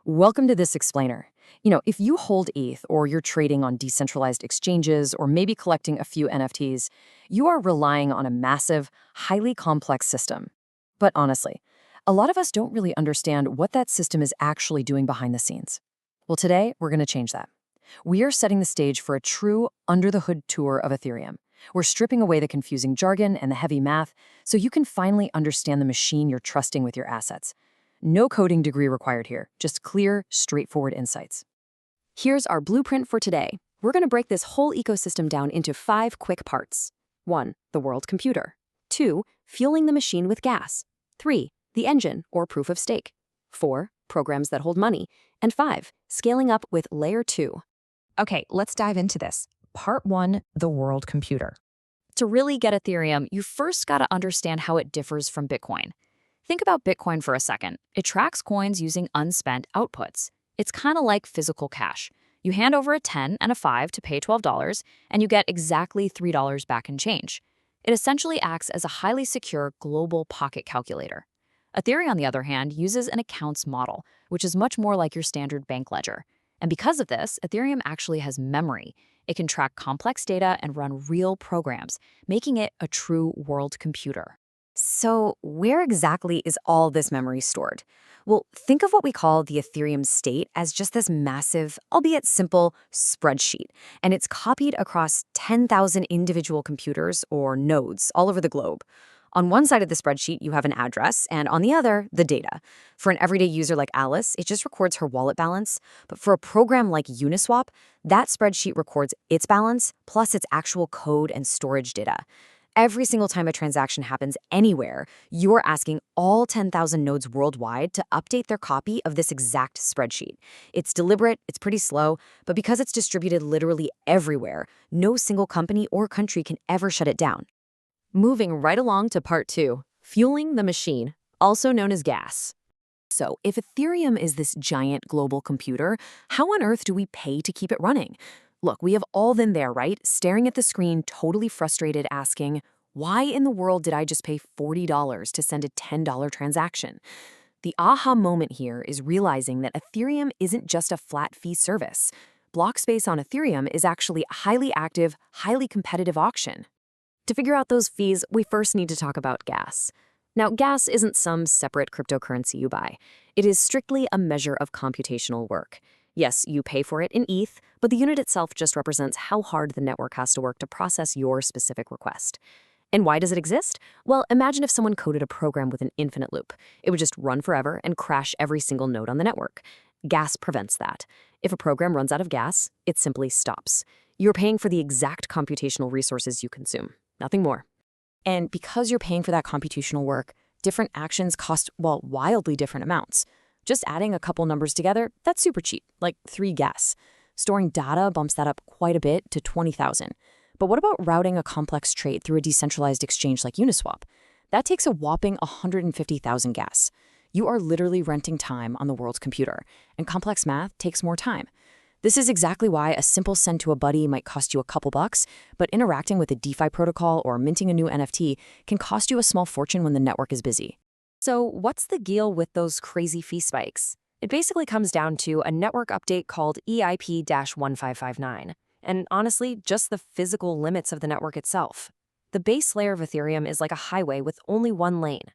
Welcome to this explainer. If you hold ETH or you're trading on decentralized exchanges or maybe collecting a few NFTs, you are relying on a massive, highly complex system. But honestly, a lot of us don't really understand what that system is actually doing behind the scenes. Well, today we're going to change that. We are setting the stage for a true under-the-hood tour of Ethereum. We're stripping away the confusing jargon and the heavy math so you can finally understand the machine you're trusting with your assets. No coding degree required here, just clear, straightforward insights. Here's our blueprint for today. We're going to break this whole ecosystem down into 5 quick parts. 1. The world computer. 2. Fueling the machine with gas. 3. The engine, or proof of stake. 4. Programs that hold money. And 5. Scaling up with Layer 2. Okay, let's dive into this. Part 1, the world computer. To really get Ethereum, you first got to understand how it differs from Bitcoin. Think about Bitcoin for a second. It tracks coins using unspent outputs. It's kind of like physical cash. You hand over a 10 and a 5 to pay $12, and you get exactly $3 back in change. It essentially acts as a highly secure global pocket calculator. Ethereum, on the other hand, uses an accounts model, which is much more like your standard bank ledger. And because of this, Ethereum actually has memory. It can track complex data and run real programs, making it a true world computer. So where exactly is all this memory stored? Well, think of what we call the Ethereum state as just this massive, albeit simple, spreadsheet. And it's copied across 10,000 individual computers or nodes all over the globe. On one side of the spreadsheet, you have an address, and on the other, the data. For an everyday user like Alice, it just records her wallet balance. But for a program like Uniswap, that spreadsheet records its balance, plus its actual code and storage data. Every single time a transaction happens anywhere, you're asking all 10,000 nodes worldwide to update their copy of this exact spreadsheet. It's deliberate, it's pretty slow, but because it's distributed literally everywhere, no single company or country can ever shut it down. Moving right along to part 2, fueling the machine, also known as gas. So if Ethereum is this giant global computer, how on earth do we pay to keep it running? Look, we have all been there, right? Staring at the screen, totally frustrated, asking, why in the world did I just pay $40 to send a $10 transaction? The aha moment here is realizing that Ethereum isn't just a flat fee service. Block space on Ethereum is actually a highly active, highly competitive auction. To figure out those fees, we first need to talk about gas. Now, gas isn't some separate cryptocurrency you buy. It is strictly a measure of computational work. Yes, you pay for it in ETH, but the unit itself just represents how hard the network has to work to process your specific request. And why does it exist? Well, imagine if someone coded a program with an infinite loop. It would just run forever and crash every single node on the network. Gas prevents that. If a program runs out of gas, it simply stops. You're paying for the exact computational resources you consume, nothing more. And because you're paying for that computational work, different actions cost, well, wildly different amounts. Just adding a couple numbers together, that's super cheap, like 3 gas. Storing data bumps that up quite a bit to 20,000. But what about routing a complex trade through a decentralized exchange like Uniswap? That takes a whopping 150,000 gas. You are literally renting time on the world's computer, and complex math takes more time. This is exactly why a simple send to a buddy might cost you a couple bucks, but interacting with a DeFi protocol or minting a new NFT can cost you a small fortune when the network is busy. So what's the deal with those crazy fee spikes? It basically comes down to a network update called EIP-1559, and honestly, just the physical limits of the network itself. The base layer of Ethereum is like a highway with only one lane.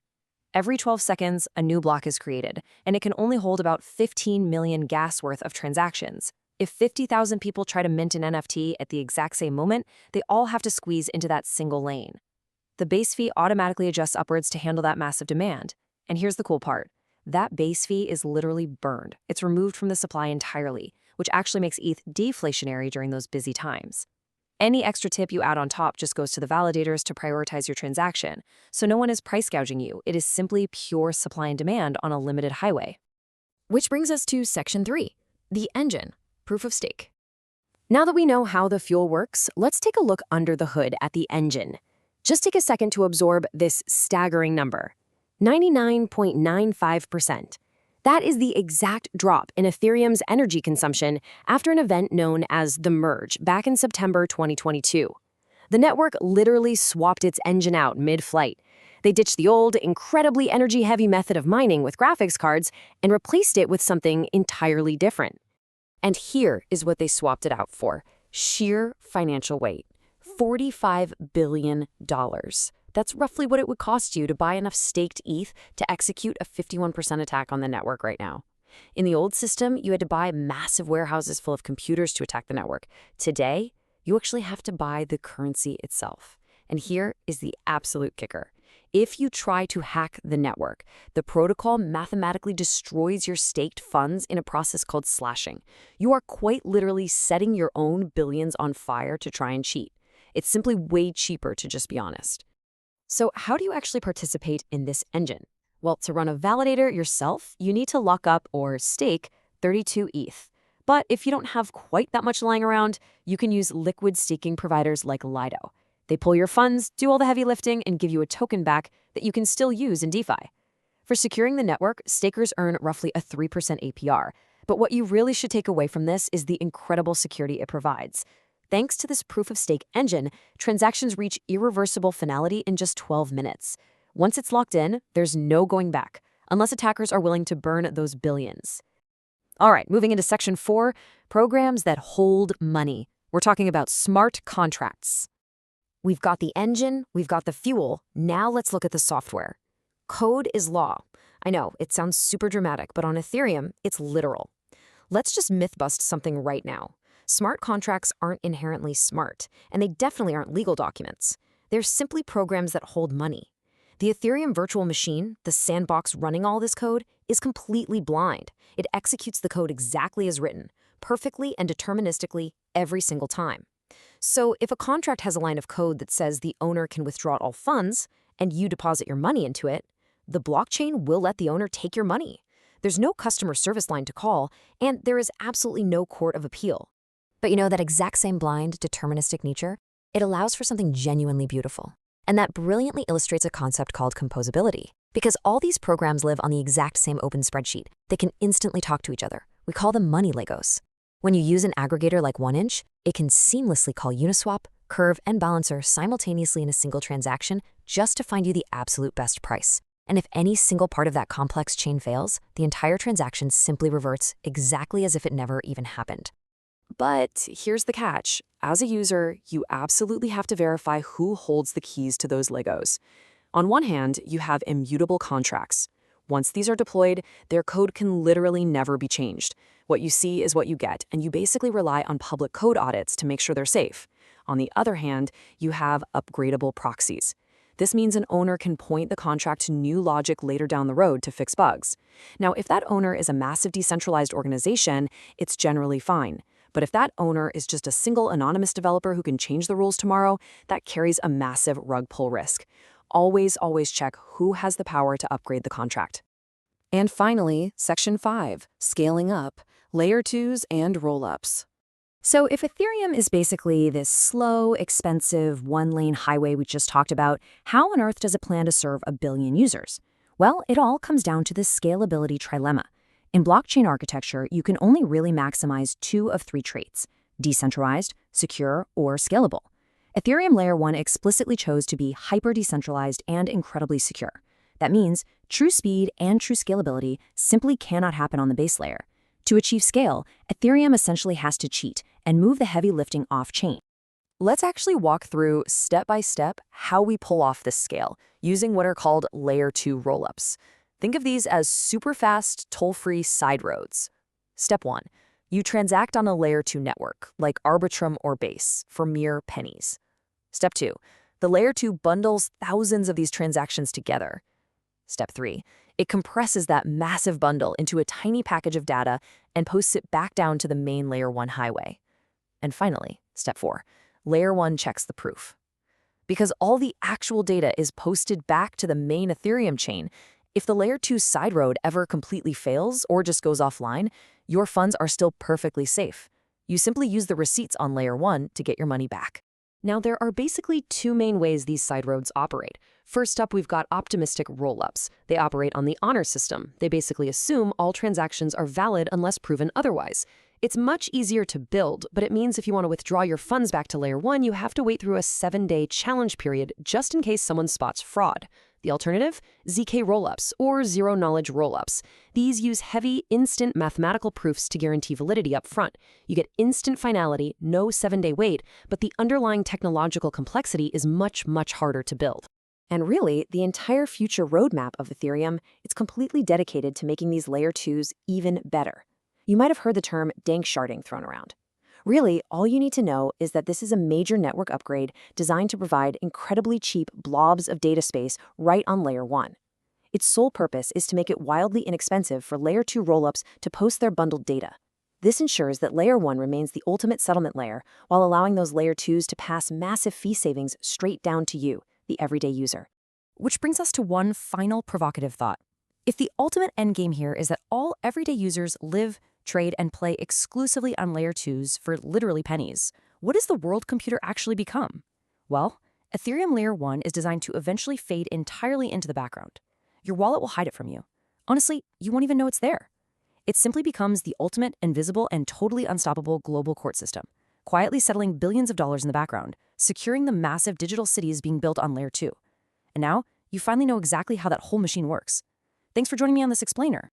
Every 12 seconds, a new block is created, and it can only hold about 15 million gas worth of transactions. If 50,000 people try to mint an NFT at the exact same moment, they all have to squeeze into that single lane. The base fee automatically adjusts upwards to handle that massive demand. And here's the cool part. That base fee is literally burned. It's removed from the supply entirely, which actually makes ETH deflationary during those busy times. Any extra tip you add on top just goes to the validators to prioritize your transaction, so no one is price gouging you. It is simply pure supply and demand on a limited highway. Which brings us to Section 3, the engine, proof of stake. Now that we know how the fuel works, let's take a look under the hood at the engine. Just take a second to absorb this staggering number. 99.95%. That is the exact drop in Ethereum's energy consumption after an event known as the Merge back in September 2022. The network literally swapped its engine out mid-flight. They ditched the old, incredibly energy-heavy method of mining with graphics cards and replaced it with something entirely different. And here is what they swapped it out for. Sheer financial weight. $45 billion. That's roughly what it would cost you to buy enough staked ETH to execute a 51% attack on the network right now. In the old system, you had to buy massive warehouses full of computers to attack the network. Today, you actually have to buy the currency itself. And here is the absolute kicker. If you try to hack the network, the protocol mathematically destroys your staked funds in a process called slashing. You are quite literally setting your own billions on fire to try and cheat. It's simply way cheaper to just be honest. So how do you actually participate in this engine? Well, to run a validator yourself, you need to lock up or stake 32 ETH. But if you don't have quite that much lying around, you can use liquid staking providers like Lido. They pull your funds, do all the heavy lifting, and give you a token back that you can still use in DeFi. For securing the network, stakers earn roughly a 3% APR. But what you really should take away from this is the incredible security it provides. Thanks to this proof-of-stake engine, transactions reach irreversible finality in just 12 minutes. Once it's locked in, there's no going back, unless attackers are willing to burn those billions. All right, moving into Section 4, programs that hold money. We're talking about smart contracts. We've got the engine, we've got the fuel, now let's look at the software. Code is law. I know, it sounds super dramatic, but on Ethereum, it's literal. Let's just myth-bust something right now. Smart contracts aren't inherently smart, and they definitely aren't legal documents. They're simply programs that hold money. The Ethereum virtual machine, the sandbox running all this code, is completely blind. It executes the code exactly as written, perfectly and deterministically every single time. So if a contract has a line of code that says the owner can withdraw all funds, and you deposit your money into it, the blockchain will let the owner take your money. There's no customer service line to call, and there is absolutely no court of appeal. But you know, that exact same blind, deterministic nature, it allows for something genuinely beautiful. And that brilliantly illustrates a concept called composability. Because all these programs live on the exact same open spreadsheet, they can instantly talk to each other. We call them money Legos. When you use an aggregator like 1inch, it can seamlessly call Uniswap, Curve, and Balancer simultaneously in a single transaction just to find you the absolute best price. And if any single part of that complex chain fails, the entire transaction simply reverts exactly as if it never even happened. But here's the catch. As a user, you absolutely have to verify who holds the keys to those Legos. On one hand, you have immutable contracts. Once these are deployed, their code can literally never be changed. What you see is what you get, and you basically rely on public code audits to make sure they're safe. On the other hand, you have upgradable proxies. This means an owner can point the contract to new logic later down the road to fix bugs. Now, if that owner is a massive decentralized organization, it's generally fine. But if that owner is just a single anonymous developer who can change the rules tomorrow, that carries a massive rug pull risk. Always check who has the power to upgrade the contract. And finally, Section 5, scaling up, layer 2s and rollups. So if Ethereum is basically this slow, expensive, one-lane highway we just talked about, how on earth does it plan to serve a billion users? Well, it all comes down to the scalability trilemma. In blockchain architecture, you can only really maximize 2 of 3 traits: decentralized, secure, or scalable. Ethereum Layer 1 explicitly chose to be hyper-decentralized and incredibly secure. That means true speed and true scalability simply cannot happen on the base layer. To achieve scale, Ethereum essentially has to cheat and move the heavy lifting off-chain. Let's actually walk through step by step how we pull off this scale using what are called Layer 2 rollups. Think of these as super fast, toll-free side roads. Step 1. You transact on a Layer 2 network, like Arbitrum or Base, for mere pennies. Step 2. The Layer 2 bundles thousands of these transactions together. Step 3. It compresses that massive bundle into a tiny package of data and posts it back down to the main Layer 1 highway. And finally, Step 4. Layer 1 checks the proof. Because all the actual data is posted back to the main Ethereum chain, if the Layer 2 side road ever completely fails or just goes offline, your funds are still perfectly safe. You simply use the receipts on Layer 1 to get your money back. Now, there are basically 2 main ways these side roads operate. First up, we've got optimistic rollups. They operate on the honor system. They basically assume all transactions are valid unless proven otherwise. It's much easier to build, but it means if you want to withdraw your funds back to Layer 1, you have to wait through a 7-day challenge period just in case someone spots fraud. The alternative? ZK rollups, or zero-knowledge rollups. These use heavy, instant mathematical proofs to guarantee validity up front. You get instant finality, no 7-day wait, but the underlying technological complexity is much, much harder to build. And really, the entire future roadmap of Ethereum is completely dedicated to making these layer 2s even better. You might have heard the term dank sharding thrown around. Really, all you need to know is that this is a major network upgrade designed to provide incredibly cheap blobs of data space right on Layer 1. Its sole purpose is to make it wildly inexpensive for Layer 2 rollups to post their bundled data. This ensures that Layer 1 remains the ultimate settlement layer while allowing those Layer 2s to pass massive fee savings straight down to you, the everyday user. Which brings us to one final provocative thought. If the ultimate endgame here is that all everyday users live, trade, and play exclusively on Layer 2s for literally pennies, what does the world computer actually become? Well, Ethereum Layer 1 is designed to eventually fade entirely into the background. Your wallet will hide it from you. Honestly, you won't even know it's there. It simply becomes the ultimate, invisible, and totally unstoppable global court system, quietly settling billions of dollars in the background, securing the massive digital cities being built on Layer 2. And now, you finally know exactly how that whole machine works. Thanks for joining me on this explainer.